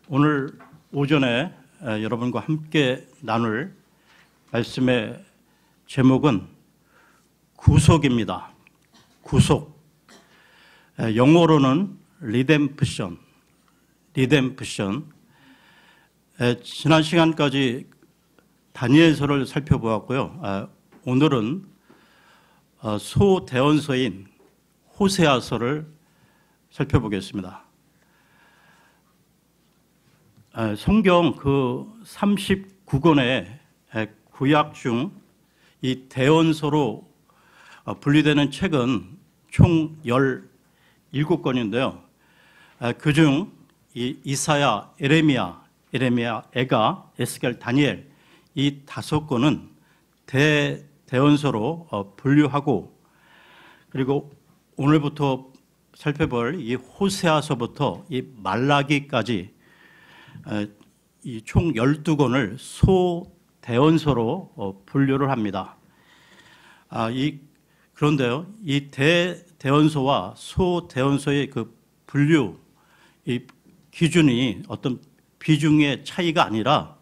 오늘 오전에 여러분과 함께 나눌 말씀의 제목은 구속입니다. 구속. 영어로는 리뎀프션. 지난 시간까지 다니엘서를 살펴보았고요. 오늘은 소대언서인 호세아서를 살펴보겠습니다. 성경 그 39권의 구약 중 이 대언서로 분류되는 책은 총 17권인데요. 그중 이 이사야, 에레미야, 에가, 에스겔, 다니엘 이 5권은 대언서로 분류하고, 그리고 오늘부터 살펴볼 이 호세아서부터 이 말라기까지 이 총 12권을 소대언서로 분류를 합니다. 그런데요, 이 대언서와 소대언서의 그 분류, 이 기준이 어떤 비중의 차이가 아니라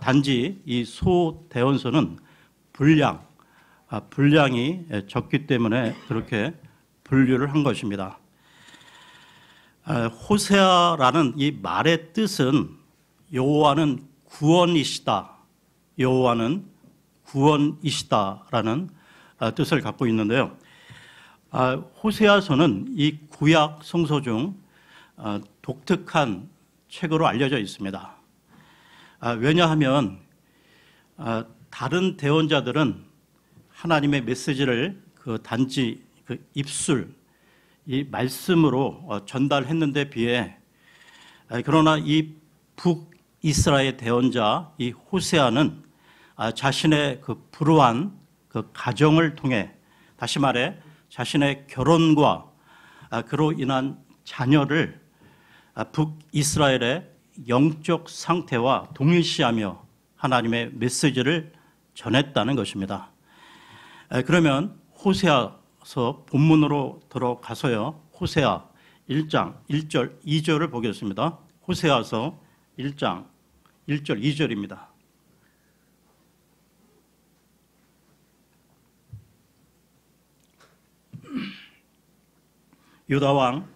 단지 이 소대언서는 분량이 적기 때문에 그렇게 분류를 한 것입니다. 호세아라는 이 말의 뜻은 여호와는 구원이시다라는 뜻을 갖고 있는데요. 호세아서는 이 구약 성서 중 독특한 책으로 알려져 있습니다. 왜냐하면 다른 대언자들은 하나님의 메시지를 단지 이 말씀으로 전달했는데 비해, 그러나 이 북이스라엘 대언자 이 호세아는 자신의 불우한 가정을 통해, 다시 말해 자신의 결혼과 그로 인한 자녀를 북이스라엘의 영적 상태와 동일시하며 하나님의 메시지를 전했다는 것입니다. 그러면 호세아서 본문으로 들어가서요, 호세아 1장 1절 2절을 보겠습니다. 호세아서 1장 1절 2절입니다. 유다 왕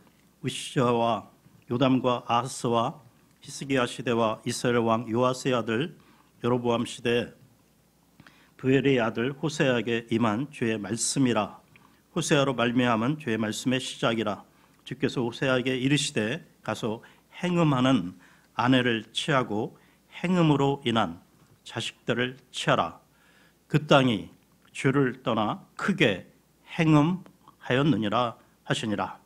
우시아와 요담과 아하스와 히스기야 시대와 이스라엘 왕 요아스의 아들 여로보암 시대 브엘의 아들 호세아에게 임한 주의 말씀이라. 호세아로 말미암은 주의 말씀의 시작이라. 주께서 호세아에게 이르시되 가서 행음하는 아내를 취하고 행음으로 인한 자식들을 취하라. 그 땅이 주를 떠나 크게 행음하였느니라 하시니라.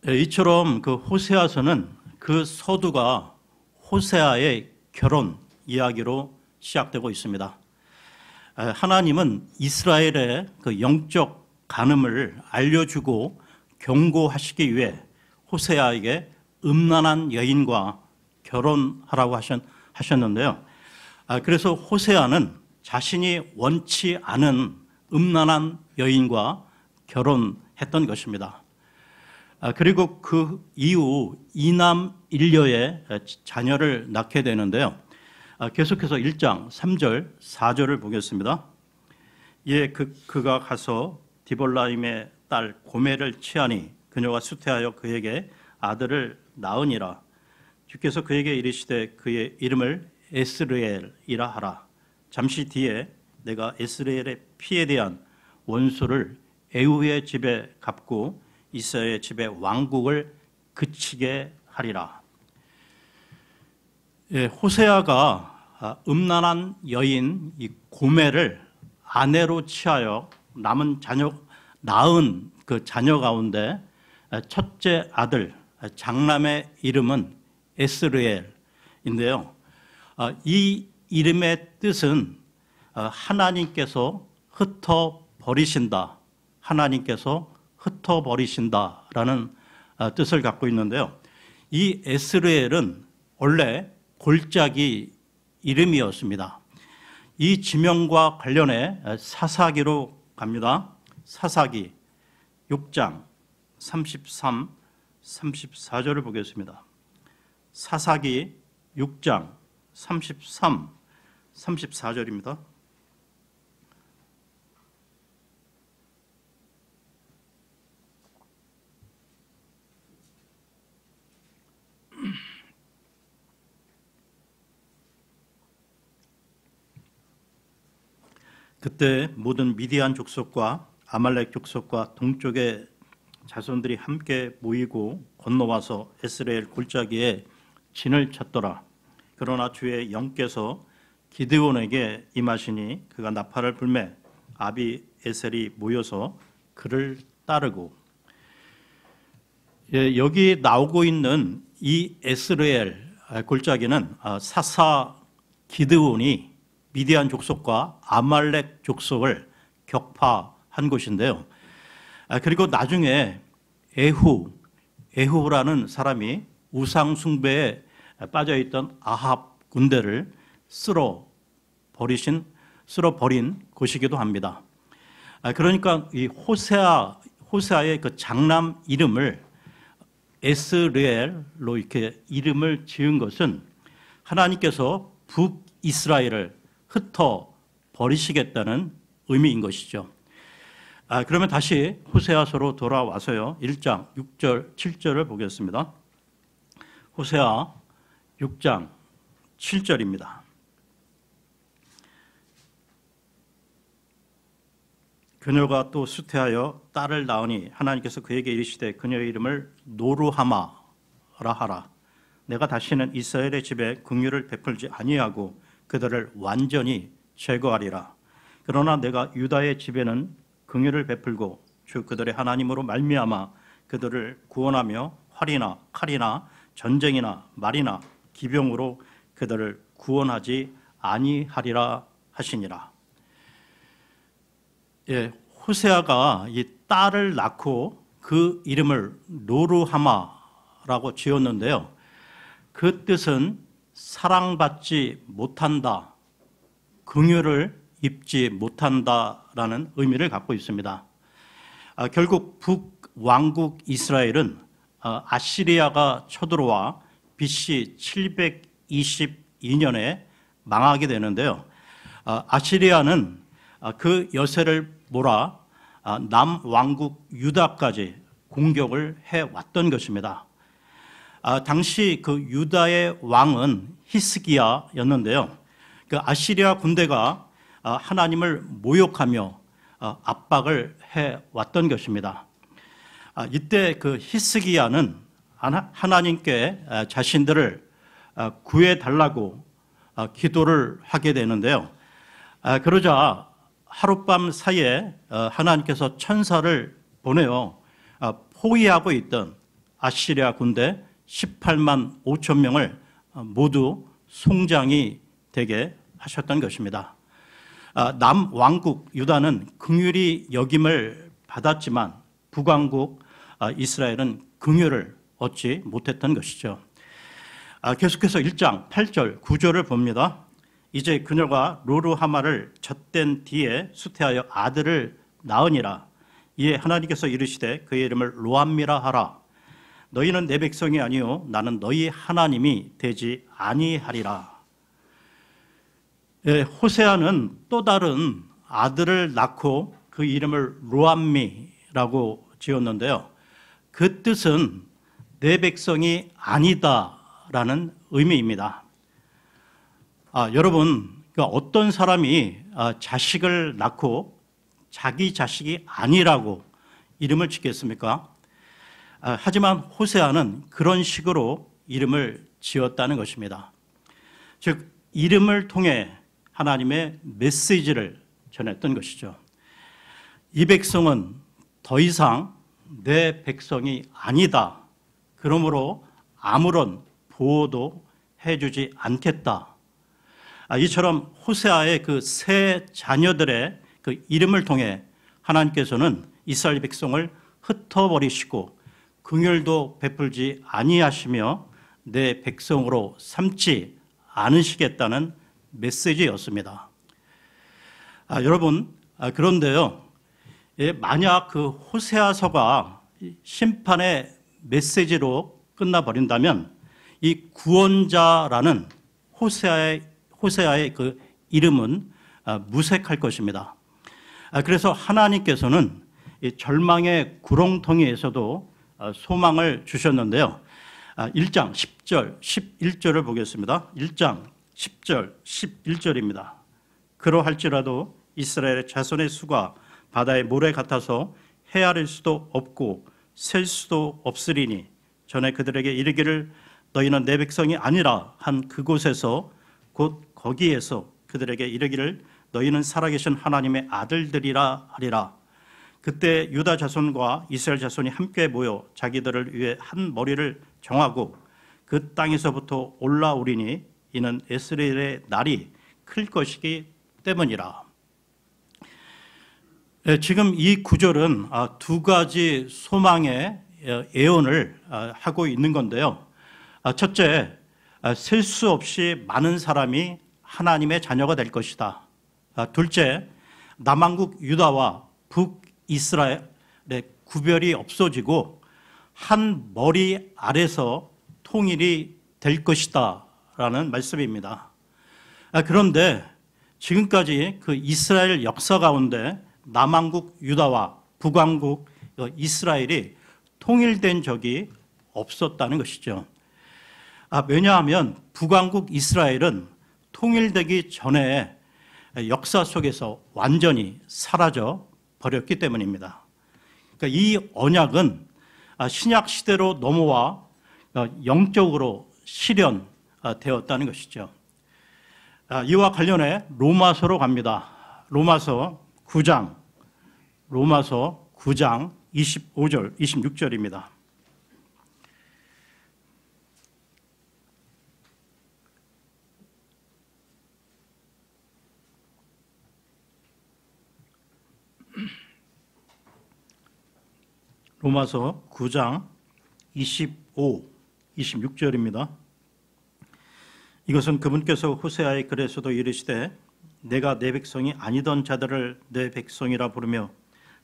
이처럼 그 호세아서는 그 서두가 호세아의 결혼 이야기로 시작되고 있습니다. 하나님은 이스라엘의 그 영적 간음을 알려주고 경고하시기 위해 호세아에게 음란한 여인과 결혼하라고 하셨는데요. 그래서 호세아는 자신이 원치 않은 음란한 여인과 결혼했던 것입니다. 그리고 그 이후 이남 일녀의 자녀를 낳게 되는데요. 계속해서 1장 3절 4절을 보겠습니다. 그가 가서 디볼라임의 딸 고멜을 취하니 그녀가 수태하여 그에게 아들을 낳으니라. 주께서 그에게 이르시되 그의 이름을 에스르엘이라 하라. 잠시 뒤에 내가 에스르엘의 피에 대한 원수를 에후의 집에 갚고 이스라엘의 집에 왕국을 그치게 하리라. 호세아가 음란한 여인 이 고멜을 아내로 취하여 낳은 그 자녀 가운데 첫째 아들 장남의 이름은 에스르엘인데요. 이 이름의 뜻은 하나님께서 흩어버리신다라는 뜻을 갖고 있는데요. 이 에스르엘은 원래 골짜기 이름이었습니다. 이 지명과 관련해 사사기로 갑니다. 사사기 6장 33, 34절을 보겠습니다. 사사기 6장 33, 34절입니다. 그때 모든 미디안 족속과 아말렉 족속과 동쪽의 자손들이 함께 모이고 건너와서 에스레엘 골짜기에 진을 쳤더라. 그러나 주의 영께서 기드온에게 임하시니 그가 나팔을 불매 아비에셀이 모여서 그를 따르고. 여기 나오고 있는 이 에스레엘 골짜기는 사사 기드온이 미디안 족속과 아말렉 족속을 격파한 곳인데요. 그리고 나중에 에후라는 사람이 우상 숭배에 빠져있던 아합 군대를 쓸어버린 곳이기도 합니다. 그러니까 이 호세아의 그 장남 이름을 에스레엘로 이렇게 이름을 지은 것은 하나님께서 북이스라엘을 흩어 버리시겠다는 의미인 것이죠. 그러면 다시 호세아서로 돌아와서요. 1장 6절 7절을 보겠습니다. 호세아 6장 7절입니다. 그녀가 또 수태하여 딸을 낳으니 하나님께서 그에게 이르시되 그녀의 이름을 노루하마라 하라. 내가 다시는 이스라엘의 집에 긍휼을 베풀지 아니하고 그들을 완전히 제거하리라. 그러나 내가 유다의 집에는 긍휼을 베풀고 주 그들의 하나님으로 말미암아 그들을 구원하며 활이나 칼이나 전쟁이나 말이나 기병으로 그들을 구원하지 아니하리라 하시니라. 호세아가 이 딸을 낳고 그 이름을 노루하마라고 지었는데요. 그 뜻은 사랑받지 못한다, 긍휼을 입지 못한다라는 의미를 갖고 있습니다. 결국 북왕국 이스라엘은 아시리아가 쳐들어와 BC 722년에 망하게 되는데요. 아시리아는 그 여세를 몰아 남왕국 유다까지 공격을 해왔던 것입니다. 당시 그 유다의 왕은 히스기야였는데요. 그 아시리아 군대가 하나님을 모욕하며 압박을 해왔던 것입니다. 이때 그 히스기야는 하나님께 자신들을 구해달라고 기도를 하게 되는데요. 그러자 하룻밤 사이에 하나님께서 천사를 보내어 포위하고 있던 아시리아 군대 18만 5천 명을 모두 송장이 되게 하셨던 것입니다. 남왕국 유다는 긍휼히 여김을 받았지만 북왕국 이스라엘은 긍휼을 얻지 못했던 것이죠. 계속해서 1장 8절 9절을 봅니다. 이제 그녀가 로루하마를 젖된 뒤에 수태하여 아들을 낳으니라. 이에 하나님께서 이르시되 그의 이름을 로암미라 하라. 너희는 내 백성이 아니요 나는 너희 하나님이 되지 아니하리라. 호세아는 또 다른 아들을 낳고 그 이름을 로암미라고 지었는데요. 그 뜻은 내 백성이 아니다라는 의미입니다. 여러분, 어떤 사람이 자식을 낳고 자기 자식이 아니라고 이름을 짓겠습니까? 하지만 호세아는 그런 식으로 이름을 지었다는 것입니다. 즉 이름을 통해 하나님의 메시지를 전했던 것이죠. 이 백성은 더 이상 내 백성이 아니다. 그러므로 아무런 보호도 해주지 않겠다. 이처럼 호세아의 그 세 자녀들의 그 이름을 통해 하나님께서는 이스라엘 백성을 흩어버리시고 긍휼도 베풀지 아니하시며 내 백성으로 삼지 않으시겠다는 메시지였습니다. 여러분, 그런데요, 만약 그 호세아서가 심판의 메시지로 끝나버린다면 이 구원자라는 호세아의 그 이름은 무색할 것입니다. 그래서 하나님께서는 이 절망의 구렁텅이에서도 소망을 주셨는데요. 1장 10절, 11절을 보겠습니다. 1장 10절, 11절입니다. 그러할지라도 이스라엘의 자손의 수가 바다의 모래 같아서 헤아릴 수도 없고 셀 수도 없으리니 전에 그들에게 이르기를 너희는 내 백성이 아니라 한 그곳에서 곧 거기에서 그들에게 이르기를 너희는 살아계신 하나님의 아들들이라 하리라. 그때 유다 자손과 이스라엘 자손이 함께 모여 자기들을 위해 한 머리를 정하고 그 땅에서부터 올라오리니 이는 이스라엘의 날이 클 것이기 때문이라. 지금 이 구절은 두 가지 소망의 예언을 하고 있는 건데요. 첫째, 셀 수 없이 많은 사람이 하나님의 자녀가 될 것이다. 둘째, 남왕국 유다와 북이스라엘의 구별이 없어지고 한 머리 아래서 통일이 될 것이다 라는 말씀입니다. 그런데 지금까지 그 이스라엘 역사 가운데 남왕국 유다와 북왕국 이스라엘이 통일된 적이 없었다는 것이죠. 왜냐하면 북왕국 이스라엘은 통일되기 전에 역사 속에서 완전히 사라져 버렸기 때문입니다. 그러니까 이 언약은 신약 시대로 넘어와 영적으로 실현되었다는 것이죠. 이와 관련해 로마서로 갑니다. 로마서 9장 25절, 26절입니다. 로마서 9장 25, 26절입니다. 이것은 그분께서 호세아의 글에서도 이르시되 내가 내 백성이 아니던 자들을 내 백성이라 부르며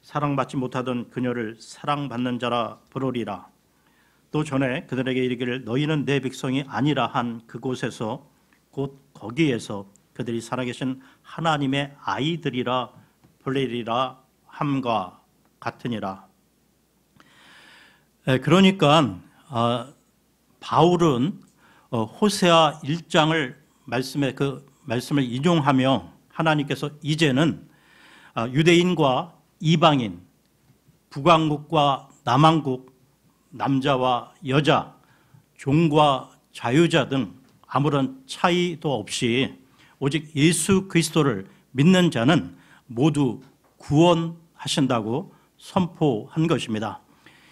사랑받지 못하던 그녀를 사랑받는 자라 부르리라. 또 전에 그들에게 이르기를 너희는 내 백성이 아니라 한 그곳에서 곧 거기에서 그들이 살아계신 하나님의 아이들이라 불리리라 함과 같으니라. 그러니까 바울은 호세아 1장을 말씀을 인용하며 하나님께서 이제는 유대인과 이방인, 북왕국과 남왕국, 남자와 여자, 종과 자유자 등 아무런 차이도 없이 오직 예수 그리스도를 믿는 자는 모두 구원하신다고 선포한 것입니다.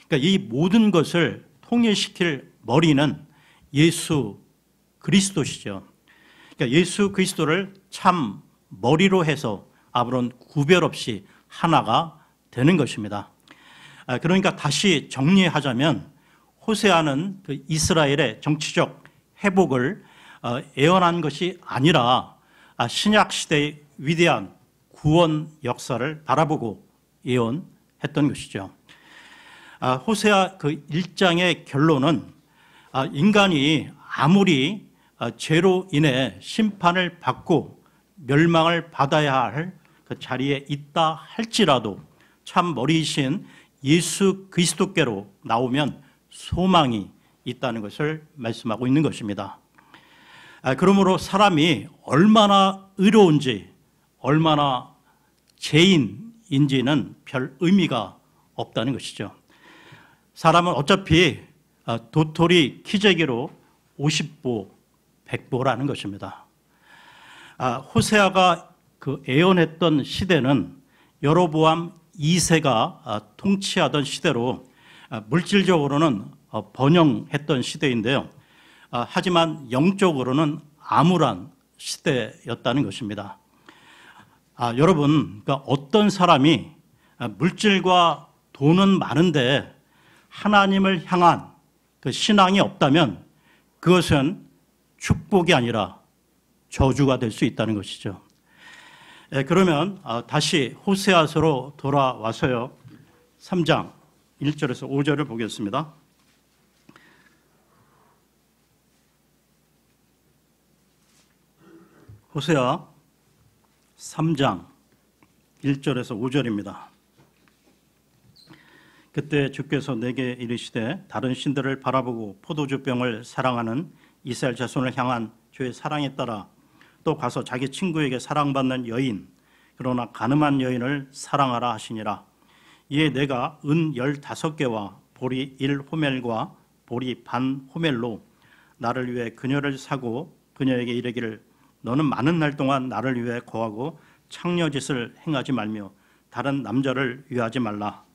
그러니까 이 모든 것을 통일시킬 머리는 예수 그리스도시죠. 그러니까 예수 그리스도를 참 머리로 해서 아무런 구별 없이 하나가 되는 것입니다. 그러니까 다시 정리하자면 호세아는 그 이스라엘의 정치적 회복을 예언한 것이 아니라 신약 시대의 위대한 구원 역사를 바라보고 예언했던 것이죠. 호세아 그 1장의 결론은 인간이 아무리 죄로 인해 심판을 받고 멸망을 받아야 할 그 자리에 있다 할지라도 참 머리이신 예수 그리스도께로 나오면 소망이 있다는 것을 말씀하고 있는 것입니다. 그러므로 사람이 얼마나 의로운지 얼마나 죄인인지는 별 의미가 없다는 것이죠. 사람은 어차피 도토리 키재기로 50보 100보라는 것입니다. 호세아가 그 예언했던 시대는 여로보암 2세가 통치하던 시대로 물질적으로는 번영했던 시대인데요. 하지만 영적으로는 암울한 시대였다는 것입니다. 여러분, 그러니까 어떤 사람이 물질과 돈은 많은데 하나님을 향한 그 신앙이 없다면 그것은 축복이 아니라 저주가 될 수 있다는 것이죠. 그러면 다시 호세아서로 돌아와서요. 3장 1절에서 5절을 보겠습니다. 호세아 3장 1절에서 5절입니다. 그때 주께서 내게 이르시되 다른 신들을 바라보고 포도주병을 사랑하는 이스라엘 자손을 향한 주의 사랑에 따라 또 가서 자기 친구에게 사랑받는 여인 그러나 가늠한 여인을 사랑하라 하시니라. 이에 내가 은 15개와 보리 1호멜과 보리 반 호멜로 나를 위해 그녀를 사고 그녀에게 이르기를 너는 많은 날 동안 나를 위해 거하고 창녀짓을 행하지 말며 다른 남자를 위하지 말라.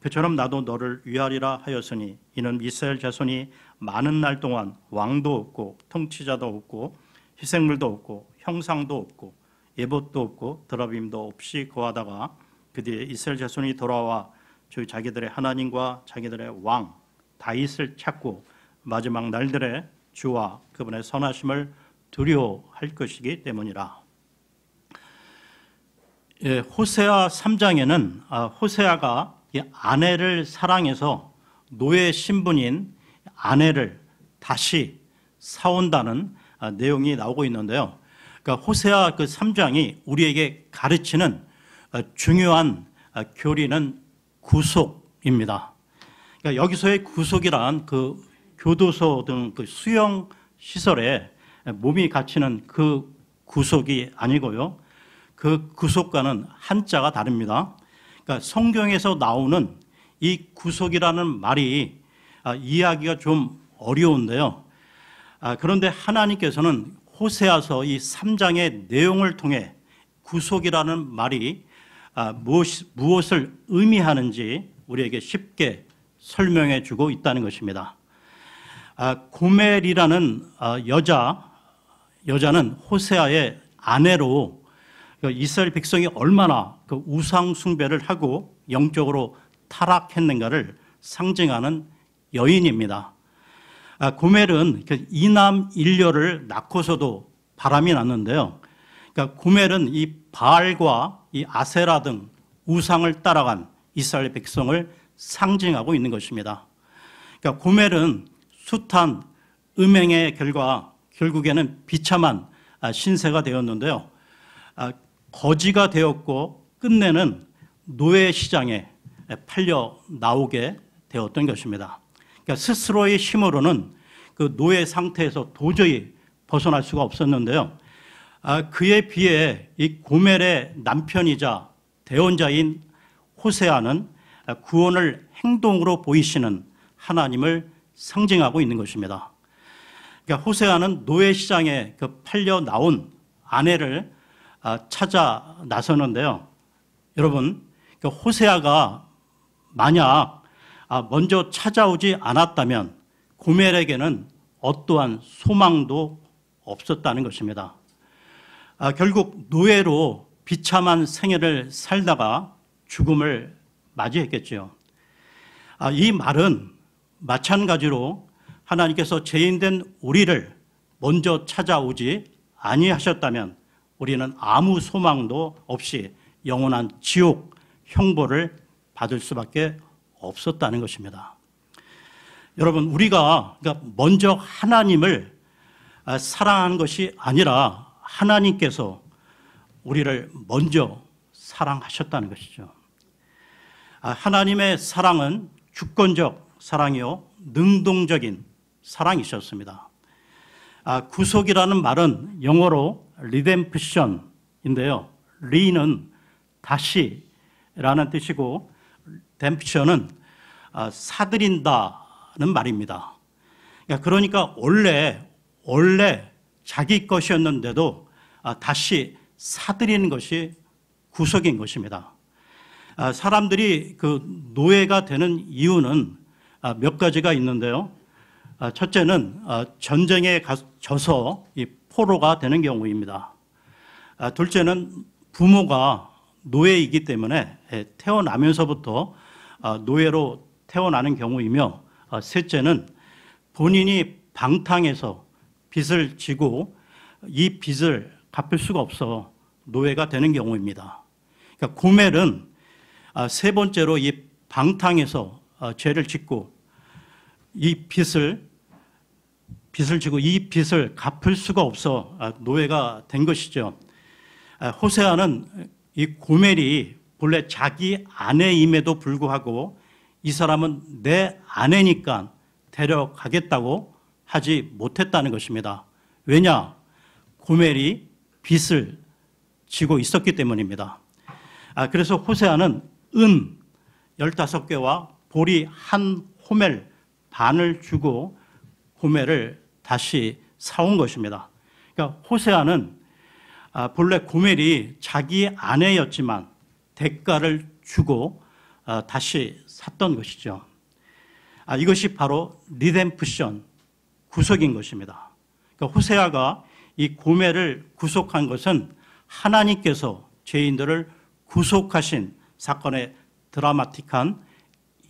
그처럼 나도 너를 위하리라 하였으니 이는 이스라엘 자손이 많은 날 동안 왕도 없고 통치자도 없고 희생물도 없고 형상도 없고 예봇도 없고 드라빔도 없이 거하다가 그 뒤에 이스라엘 자손이 돌아와 자기들의 하나님과 자기들의 왕 다윗을 찾고 마지막 날들에 주와 그분의 선하심을 두려워할 것이기 때문이라. 호세아 3장에는 호세아가 아내를 사랑해서 노예 신분인 아내를 다시 사온다는 내용이 나오고 있는데요. 그러니까 호세아 그 3장이 우리에게 가르치는 중요한 교리는 구속입니다. 그러니까 여기서의 구속이란 그 교도소 등 그 수용 시설에 몸이 갇히는 그 구속이 아니고요. 그 구속과는 한자가 다릅니다. 그러니까 성경에서 나오는 이 구속이라는 말이 이해하기가 좀 어려운데요. 그런데 하나님께서는 호세아서 이 3장의 내용을 통해 구속이라는 말이 무엇을 의미하는지 우리에게 쉽게 설명해 주고 있다는 것입니다. 고멜이라는 여자는 호세아의 아내로 이스라엘 백성이 얼마나 그 우상 숭배를 하고 영적으로 타락했는가를 상징하는 여인입니다. 고멜은 이남 일녀를 낳고서도 바람이 났는데요. 그러니까 고멜은 이 바알과 이 아세라 등 우상을 따라간 이스라엘 백성을 상징하고 있는 것입니다. 그러니까 고멜은 숱한 음행의 결과 결국에는 비참한 신세가 되었는데요. 거지가 되었고 끝내는 노예 시장에 팔려 나오게 되었던 것입니다. 그러니까 스스로의 힘으로는 그 노예 상태에서 도저히 벗어날 수가 없었는데요. 그에 비해 이 고멜의 남편이자 대언자인 호세아는 구원을 행동으로 보이시는 하나님을 상징하고 있는 것입니다. 그러니까 호세아는 노예 시장에 그 팔려 나온 아내를 찾아 나서는데요. 여러분, 호세아가 만약 먼저 찾아오지 않았다면 고멜에게는 어떠한 소망도 없었다는 것입니다. 결국 노예로 비참한 생애를 살다가 죽음을 맞이했겠죠. 이 말은 마찬가지로 하나님께서 죄인된 우리를 먼저 찾아오지 아니하셨다면 우리는 아무 소망도 없이 영원한 지옥 형벌을 받을 수밖에 없었다는 것입니다. 여러분, 우리가 먼저 하나님을 사랑한 것이 아니라 하나님께서 우리를 먼저 사랑하셨다는 것이죠. 하나님의 사랑은 주권적 사랑이요 능동적인 사랑이셨습니다. 구속이라는 말은 영어로 redemption인데요. re는 다시라는 뜻이고 redemption은 사들인다는 말입니다. 그러니까 원래 자기 것이었는데도 다시 사들이는 것이 구속인 것입니다. 사람들이 그 노예가 되는 이유는 몇 가지가 있는데요. 첫째는 전쟁에 져서 이 포로가 되는 경우입니다. 둘째는 부모가 노예이기 때문에 태어나면서부터 노예로 태어나는 경우이며 셋째는 본인이 방탕해서 빚을 지고 이 빚을 갚을 수가 없어 노예가 되는 경우입니다. 그러니까 고멜은 세 번째로 이 방탕해서 죄를 짓고 이 빚을 빚을 지고 이 빚을 갚을 수가 없어 노예가 된 것이죠. 호세아는 이 고멜이 본래 자기 아내임에도 불구하고 이 사람은 내 아내니까 데려가겠다고 하지 못했다는 것입니다. 왜냐? 고멜이 빚을 지고 있었기 때문입니다. 그래서 호세아는 은 15개와 보리 한 호멜 반을 주고 고멜을 다시 사온 것입니다. 그러니까 호세아는 본래 고멜이 자기 아내였지만 대가를 주고 다시 샀던 것이죠. 이것이 바로 리뎀프션, 구속인 것입니다. 그러니까 호세아가 이 고멜을 구속한 것은 하나님께서 죄인들을 구속하신 사건의 드라마틱한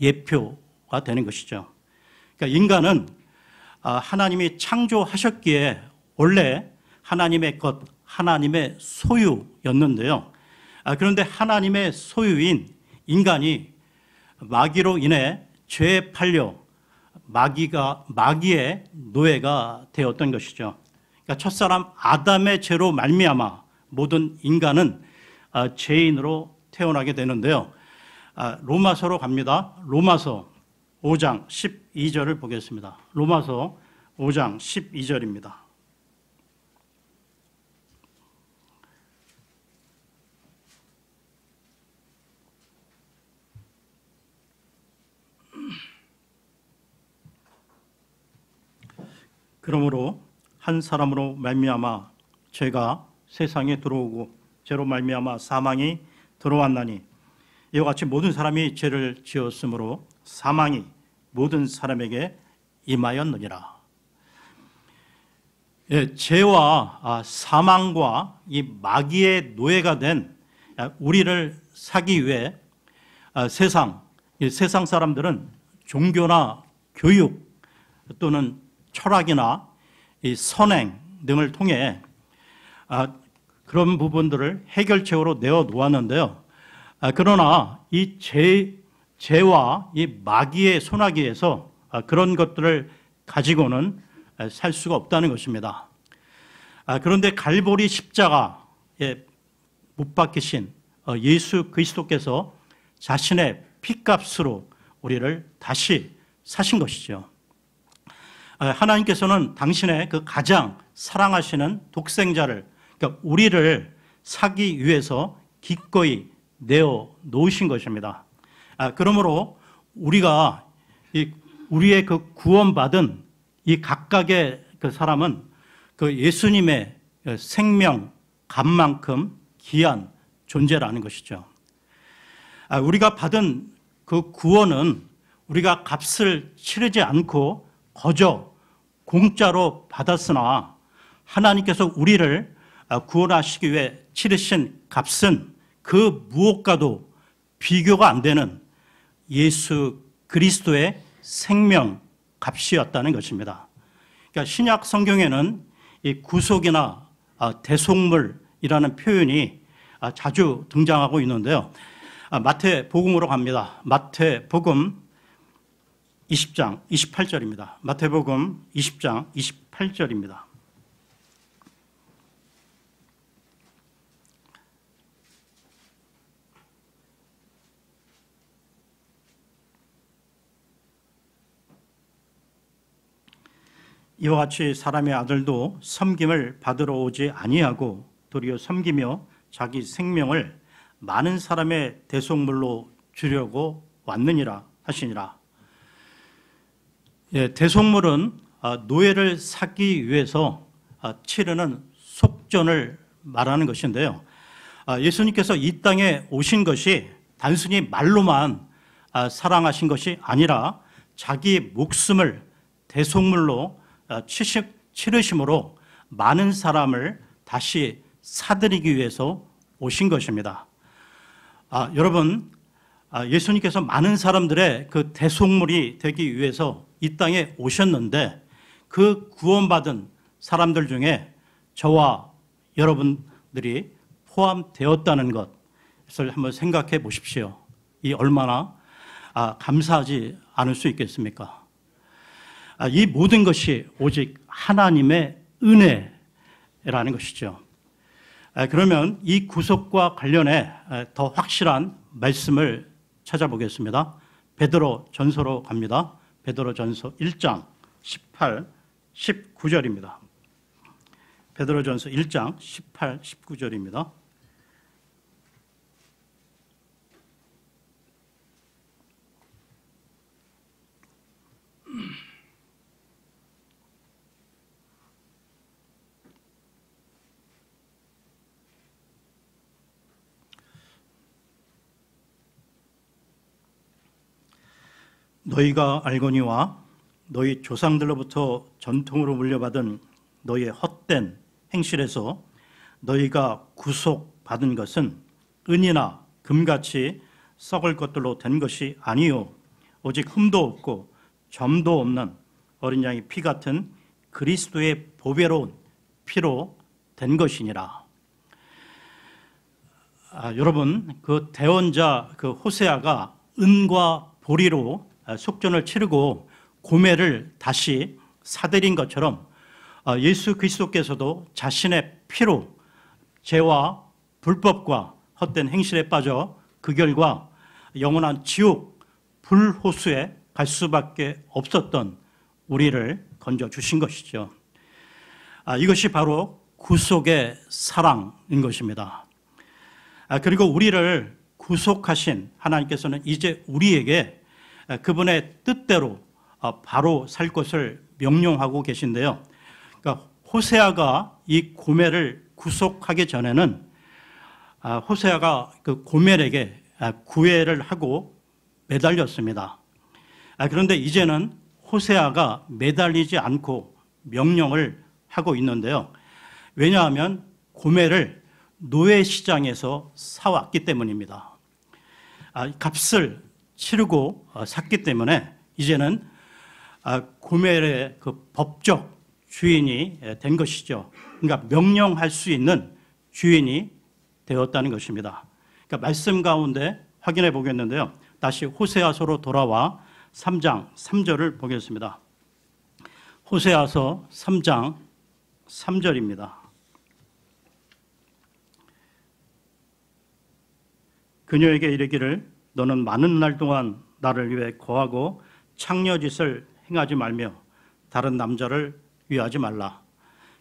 예표가 되는 것이죠. 그러니까 인간은 하나님이 창조하셨기에 원래 하나님의 것, 하나님의 소유였는데요. 그런데 하나님의 소유인 인간이 마귀로 인해 죄에 팔려 마귀의 노예가 되었던 것이죠. 그러니까 첫사람 아담의 죄로 말미암아 모든 인간은 죄인으로 태어나게 되는데요. 로마서로 갑니다. 로마서 5장 12절을 보겠습니다. 로마서 5장 12절입니다. 그러므로 한 사람으로 말미암아 죄가 세상에 들어오고 죄로 말미암아 사망이 들어왔나니 이와 같이 모든 사람이 죄를 지었으므로 사망이 모든 사람에게 임하였느니라. 죄와 사망과 이 마귀의 노예가 된 우리를 사기 위해 세상 사람들은 종교나 교육 또는 철학이나 이 선행 등을 통해 그런 부분들을 해결책으로 내어 놓았는데요. 그러나 이 죄와 이 마귀의 손아귀에서 그런 것들을 가지고는 살 수가 없다는 것입니다. 그런데 갈보리 십자가에 못 박히신 예수 그리스도께서 자신의 피값으로 우리를 다시 사신 것이죠. 하나님께서는 당신의 그 가장 사랑하시는 독생자를, 그러니까 우리를 사기 위해서 기꺼이 내어 놓으신 것입니다. 그러므로 우리가 우리의 그 구원받은 이 각각의 그 사람은 그 예수님의 생명 값만큼 귀한 존재라는 것이죠. 우리가 받은 그 구원은 우리가 값을 치르지 않고 거저 공짜로 받았으나 하나님께서 우리를 구원하시기 위해 치르신 값은 그 무엇과도 비교가 안 되는 예수 그리스도의 생명 값이었다는 것입니다. 그러니까 신약 성경에는 이 구속이나 대속물이라는 표현이 자주 등장하고 있는데요. 마태복음으로 갑니다. 마태복음 20장 28절입니다. 마태복음 20장 28절입니다. 이와 같이 사람의 아들도 섬김을 받으러 오지 아니하고 도리어 섬기며 자기 생명을 많은 사람의 대속물로 주려고 왔느니라 하시니라. 대속물은 노예를 사기 위해서 치르는 속전을 말하는 것인데요. 예수님께서 이 땅에 오신 것이 단순히 말로만 사랑하신 것이 아니라 자기 목숨을 대속물로 치르심으로 많은 사람을 다시 사드리기 위해서 오신 것입니다. 여러분, 예수님께서 많은 사람들의 그 대속물이 되기 위해서 이 땅에 오셨는데 그 구원받은 사람들 중에 저와 여러분들이 포함되었다는 것을 한번 생각해 보십시오. 이 얼마나 감사하지 않을 수 있겠습니까? 이 모든 것이 오직 하나님의 은혜라는 것이죠. 그러면 이 구속과 관련해 더 확실한 말씀을 찾아보겠습니다. 베드로 전서로 갑니다. 베드로 전서 1장 18, 19절입니다. 베드로 전서 1장 18, 19절입니다. 너희가 알거니와 너희 조상들로부터 전통으로 물려받은 너희의 헛된 행실에서 너희가 구속받은 것은 은이나 금같이 썩을 것들로 된 것이 아니요 오직 흠도 없고 점도 없는 어린 양의 피 같은 그리스도의 보배로운 피로 된 것이니라. 여러분, 그 대언자 그 호세아가 은과 보리로 속전을 치르고 고매를 다시 사들인 것처럼 예수 그리스도께서도 자신의 피로 죄와 불법과 헛된 행실에 빠져 그 결과 영원한 지옥 불호수에 갈 수밖에 없었던 우리를 건져주신 것이죠. 이것이 바로 구속의 사랑인 것입니다. 그리고 우리를 구속하신 하나님께서는 이제 우리에게 그분의 뜻대로 바로 살 것을 명령하고 계신데요. 그러니까 호세아가 이 고멜을 구속하기 전에는 호세아가 그 고멜에게 구애를 하고 매달렸습니다. 그런데 이제는 호세아가 매달리지 않고 명령을 하고 있는데요. 왜냐하면 고멜을 노예시장에서 사왔기 때문입니다. 값을 치르고 샀기 때문에 이제는 고멜의 그 법적 주인이 된 것이죠. 그러니까 명령할 수 있는 주인이 되었다는 것입니다. 그러니까 말씀 가운데 확인해 보겠는데요. 다시 호세아서로 돌아와 3장 3절을 보겠습니다. 호세아서 3장 3절입니다. 그녀에게 이르기를 너는 많은 날 동안 나를 위해 거하고 창녀짓을 행하지 말며 다른 남자를 위하지 말라.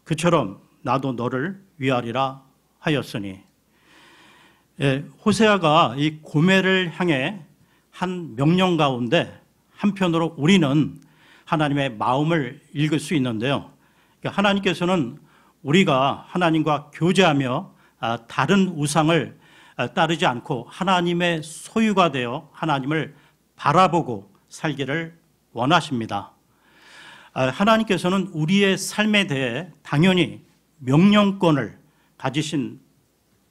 그처럼 나도 너를 위하리라 하였으니. 호세아가 이 고멜을 향해 한 명령 가운데 한편으로 우리는 하나님의 마음을 읽을 수 있는데요. 하나님께서는 우리가 하나님과 교제하며 다른 우상을 따르지 않고 하나님의 소유가 되어 하나님을 바라보고 살기를 원하십니다. 하나님께서는 우리의 삶에 대해 당연히 명령권을 가지신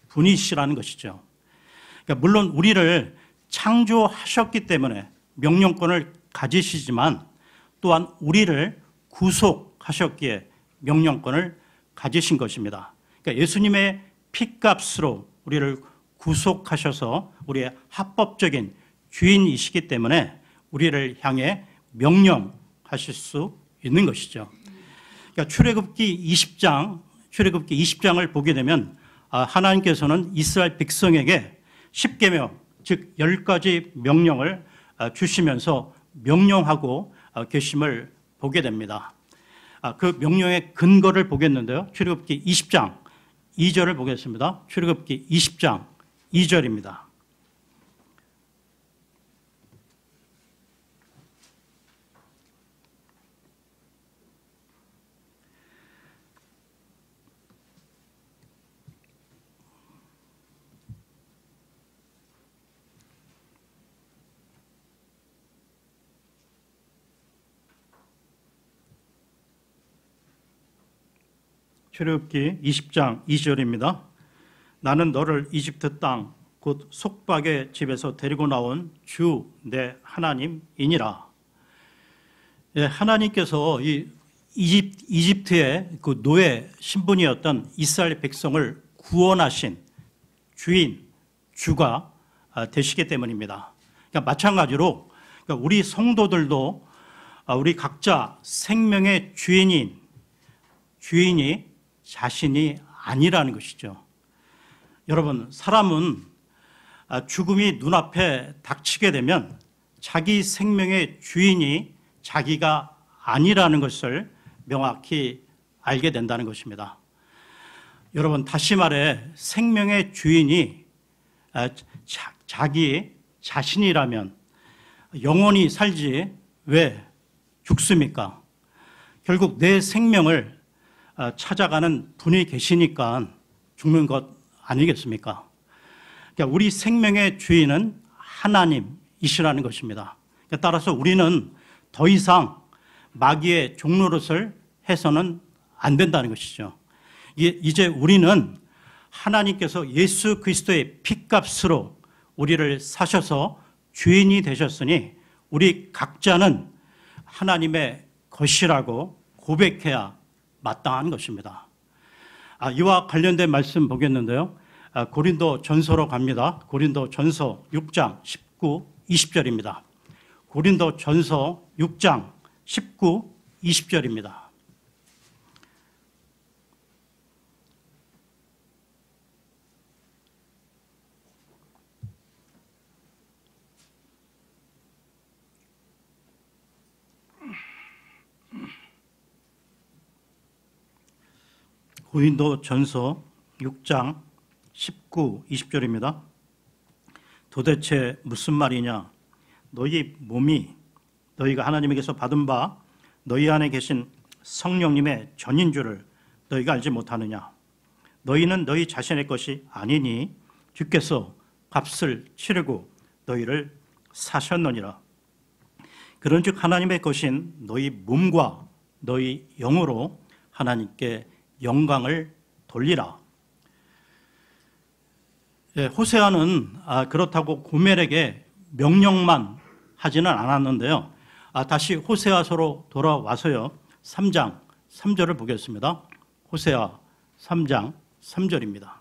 분이시라는 것이죠. 그러니까 물론 우리를 창조하셨기 때문에 명령권을 가지시지만 또한 우리를 구속하셨기에 명령권을 가지신 것입니다. 그러니까 예수님의 피값으로 우리를 구속하셔서 우리의 합법적인 주인이시기 때문에 우리를 향해 명령하실 수 있는 것이죠. 그러니까 출애굽기 20장을 보게 되면 하나님께서는 이스라엘 백성에게 10계명, 즉 10가지 명령을 주시면서 명령하고 계심을 보게 됩니다. 그 명령의 근거를 보겠는데요. 출애굽기 20장 2절을 보겠습니다. 출애굽기 20장 2절입니다. 출애굽기 20장 2절입니다. 나는 너를 이집트 땅 곧 속박의 집에서 데리고 나온 주 내 하나님이니라. 하나님께서 이 이집트의 그 노예 신분이었던 이스라엘 백성을 구원하신 주인, 주가 되시기 때문입니다. 그러니까 마찬가지로 우리 성도들도 우리 각자 생명의 주인인 주인이 자신이 아니라는 것이죠. 여러분, 사람은 죽음이 눈앞에 닥치게 되면 자기 생명의 주인이 자기가 아니라는 것을 명확히 알게 된다는 것입니다. 여러분, 다시 말해 생명의 주인이 자기 자신이라면 영원히 살지 왜 죽습니까? 결국 내 생명을 찾아가는 분이 계시니까 죽는 것 아니겠습니까? 그러니까 우리 생명의 주인은 하나님이시라는 것입니다. 따라서 우리는 더 이상 마귀의 종노릇을 해서는 안 된다는 것이죠. 이제 우리는 하나님께서 예수 그리스도의 피값으로 우리를 사셔서 주인이 되셨으니 우리 각자는 하나님의 것이라고 고백해야 마땅한 것입니다. 이와 관련된 말씀 보겠는데요. 고린도 전서로 갑니다. 고린도 전서 6장 19, 20절입니다. 고린도 전서 6장 19, 20절입니다. 고린도 전서 6장 19, 20절입니다. 도대체 무슨 말이냐? 너희 몸이 너희가 하나님에게서 받은 바 너희 안에 계신 성령님의 전인 줄을 너희가 알지 못하느냐? 너희는 너희 자신의 것이 아니니 주께서 값을 치르고 너희를 사셨느니라. 그런즉 하나님의 것인 너희 몸과 너희 영으로 하나님께 영광을 돌리라. 호세아는 그렇다고 고멜에게 명령만 하지는 않았는데요. 다시 호세아서로 돌아와서요. 3장 3절을 보겠습니다. 호세아 3장 3절입니다.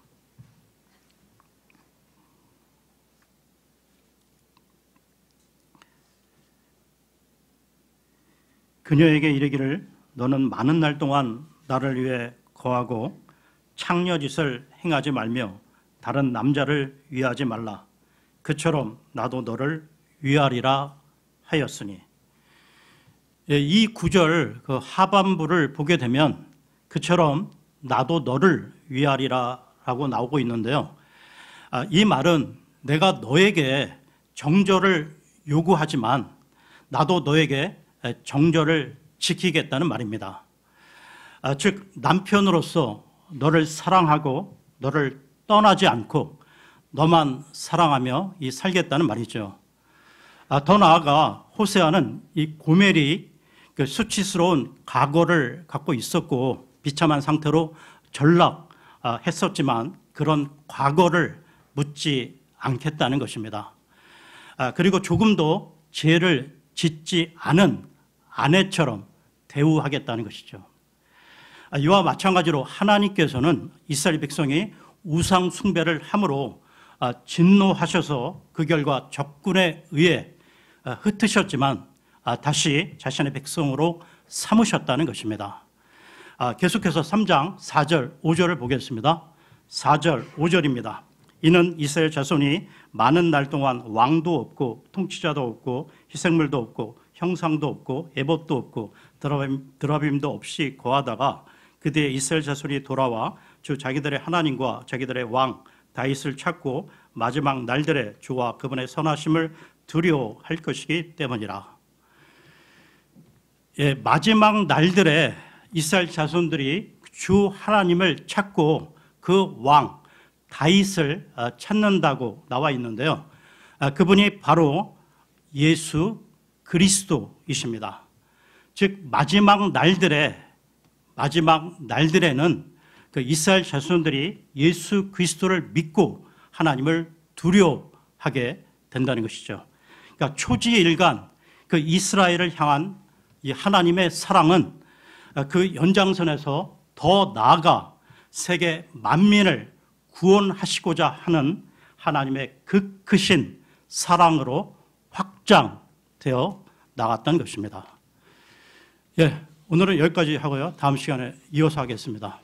그녀에게 이르기를 너는 많은 날 동안 나를 위해 거하고 창녀짓을 행하지 말며 다른 남자를 위하지 말라. 그처럼 나도 너를 위하리라 하였으니. 이 구절 그 하반부를 보게 되면 그처럼 나도 너를 위하리라 라고 나오고 있는데요. 이 말은 내가 너에게 정절을 요구하지만 나도 너에게 정절을 지키겠다는 말입니다. 즉 남편으로서 너를 사랑하고 너를 떠나지 않고 너만 사랑하며 살겠다는 말이죠. 더 나아가 호세아는 이 고멜이 그 수치스러운 과거를 갖고 있었고 비참한 상태로 전락했었지만 그런 과거를 묻지 않겠다는 것입니다. 그리고 조금도 죄를 짓지 않은 아내처럼 대우하겠다는 것이죠. 이와 마찬가지로 하나님께서는 이스라엘 백성이 우상 숭배를 함으로 진노하셔서 그 결과 적군에 의해 흩으셨지만 다시 자신의 백성으로 삼으셨다는 것입니다. 계속해서 3장 4절 5절을 보겠습니다. 4절 5절입니다. 이는 이스라엘 자손이 많은 날 동안 왕도 없고 통치자도 없고 희생물도 없고 형상도 없고 에봇도 없고 드라빔도 없이 거하다가 그뒤에 이스라엘 자손이 돌아와 주 자기들의 하나님과 자기들의 왕 다윗을 찾고 마지막 날들에 주와 그분의 선하심을 두려워할 것이기 때문이라. 마지막 날들에 이스라엘 자손들이 주 하나님을 찾고 그 왕 다윗을 찾는다고 나와 있는데요. 그분이 바로 예수 그리스도이십니다. 즉 마지막 날들에는 그 이스라엘 자손들이 예수 그리스도를 믿고 하나님을 두려워하게 된다는 것이죠. 그러니까 초지일간 그 이스라엘을 향한 이 하나님의 사랑은 그 연장선에서 더 나아가 세계 만민을 구원하시고자 하는 하나님의 그 크신 사랑으로 확장되어 나갔다는 것입니다. 오늘은 여기까지 하고요. 다음 시간에 이어서 하겠습니다.